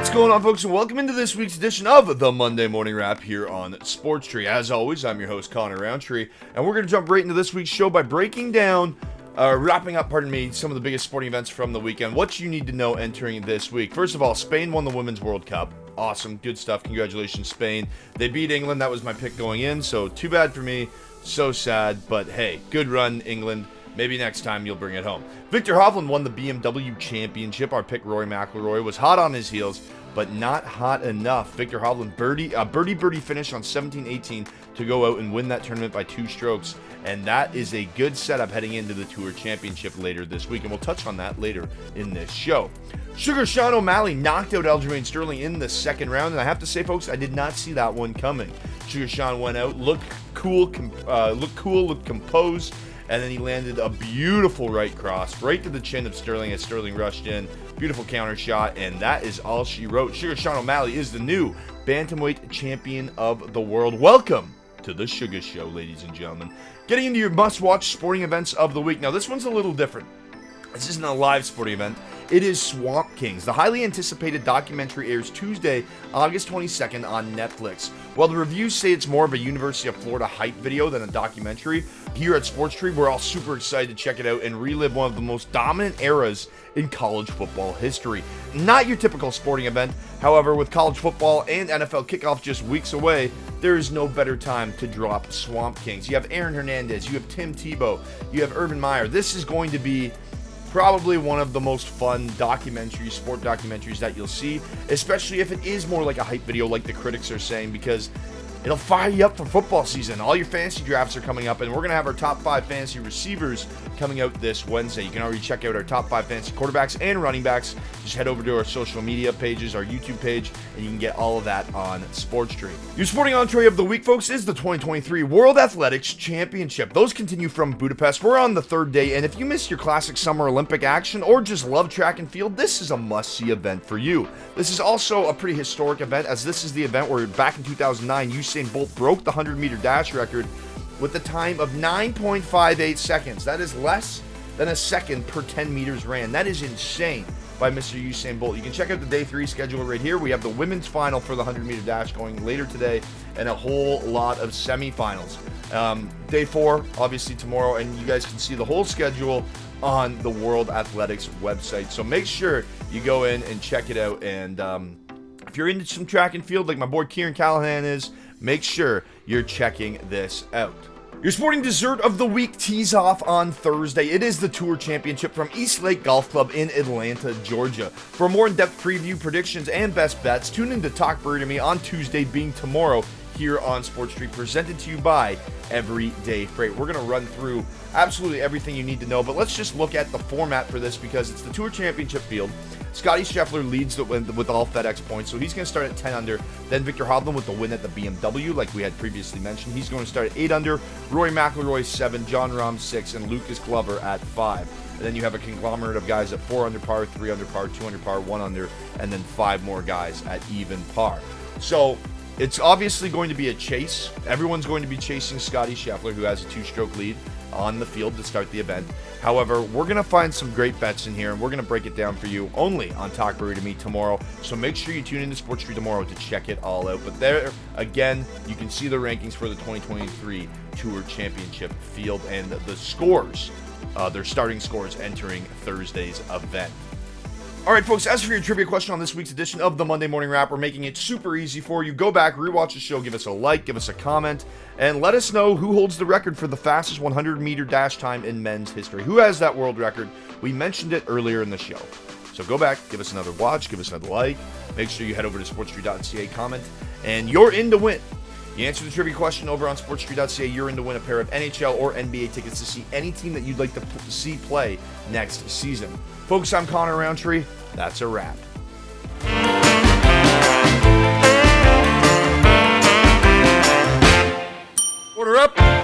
What's going on, folks, and welcome into this week's edition of the Monday Morning Wrap here on Sports Tree. As always, I'm your host, Connor Roundtree, and we're going to jump right into this week's show by wrapping up, some of the biggest sporting events from the weekend, what you need to know entering this week. First of all, Spain won the Women's World Cup. Awesome, good stuff. Congratulations, Spain. They beat England. That was my pick going in, so too bad for me. So sad, but hey, good run, England. Maybe next time you'll bring it home. Victor Hovland won the BMW Championship. Our pick, Rory McIlroy, was hot on his heels, but not hot enough. Victor Hovland birdie finish on 17-18 to go out and win that tournament by 2 strokes. And that is a good setup heading into the Tour Championship later this week. And we'll touch on that later in this show. Sugar Sean O'Malley knocked out Aljamain Sterling in the second round. And I have to say, folks, I did not see that one coming. Sugar Sean went out, looked cool, looked composed. And then he landed a beautiful right cross right to the chin of Sterling as Sterling rushed in. Beautiful counter shot, and that is all she wrote. Sugar Sean O'Malley is the new bantamweight champion of the world. Welcome to the Sugar Show, ladies and gentlemen. Getting into your must-watch sporting events of the week. Now, this one's a little different. This isn't a live sporting event. It is Swamp Kings. The highly anticipated documentary airs Tuesday, August 22nd on Netflix. While the reviews say it's more of a University of Florida hype video than a documentary, here at Sports Tree, we're all super excited to check it out and relive one of the most dominant eras in college football history. Not your typical sporting event. However, with college football and NFL kickoff just weeks away, there is no better time to drop Swamp Kings. You have Aaron Hernandez, you have Tim Tebow, you have Urban Meyer. This is going to be probably one of the most fun sport documentaries that you'll see, especially if it is more like a hype video like the critics are saying, because it'll fire you up for football season. All your fantasy drafts are coming up, and we're going to have our top 5 fantasy receivers coming out this Wednesday. You can already check out our top 5 fantasy quarterbacks and running backs. Just head over to our social media pages, our YouTube page, and you can get all of that on Sports Tree. Your sporting entree of the week, folks, is the 2023 World Athletics Championship. Those continue from Budapest. We're on the 3rd day, and if you missed your classic Summer Olympic action or just love track and field, this is a must-see event for you. This is also a pretty historic event, as this is the event where back in 2009, Usain Bolt broke the 100-meter dash record with a time of 9.58 seconds. That is less than a second per 10 meters ran. That is insane by Mr. Usain Bolt. You can check out the Day 3 schedule right here. We have the women's final for the 100-meter dash going later today and a whole lot of semifinals. Day 4, obviously tomorrow, and you guys can see the whole schedule on the World Athletics website. So make sure you go in and check it out. And if you're into some track and field like my boy Kieran Callahan is, make sure you're checking this out. Your sporting dessert of the week tees off on Thursday. It is the Tour Championship from East Lake Golf Club in Atlanta, Georgia. For a more in-depth preview, predictions, and best bets, tune in to Talk Bird to Me on Tuesday, being tomorrow, here on Sports Street, presented to you by Everyday Freight. We're going to run through absolutely everything you need to know, but let's just look at the format for this because it's the Tour Championship field. Scotty Scheffler leads with all FedEx points, so he's going to start at 10 under. Then Victor Hovland with the win at the BMW, like we had previously mentioned. He's going to start at 8 under. Rory McIlroy 7, John Rahm 6, and Lucas Glover at 5. And then you have a conglomerate of guys at 4 under par, 3 under par, 2 under par, 1 under, and then 5 more guys at even par. So it's obviously going to be a chase. Everyone's going to be chasing Scotty Scheffler, who has a 2-stroke lead on the field to start the event. However, we're going to find some great bets in here, and we're going to break it down for you only on Talk Brewery to Me tomorrow. So make sure you tune into Sports Street tomorrow to check it all out. But there, again, you can see the rankings for the 2023 Tour Championship field and the scores, their starting scores entering Thursday's event. All right, folks, as for your trivia question on this week's edition of the Monday Morning Wrap, we're making it super easy for you. Go back, rewatch the show, give us a like, give us a comment, and let us know who holds the record for the fastest 100-meter dash time in men's history. Who has that world record? We mentioned it earlier in the show. So go back, give us another watch, give us another like. Make sure you head over to sportstreet.ca, comment, and you're in to win. You answer the trivia question over on sportstreet.ca, you're in to win a pair of NHL or NBA tickets to see any team that you'd like to see play next season. Folks, I'm Connor Roundtree. That's a wrap. Order up.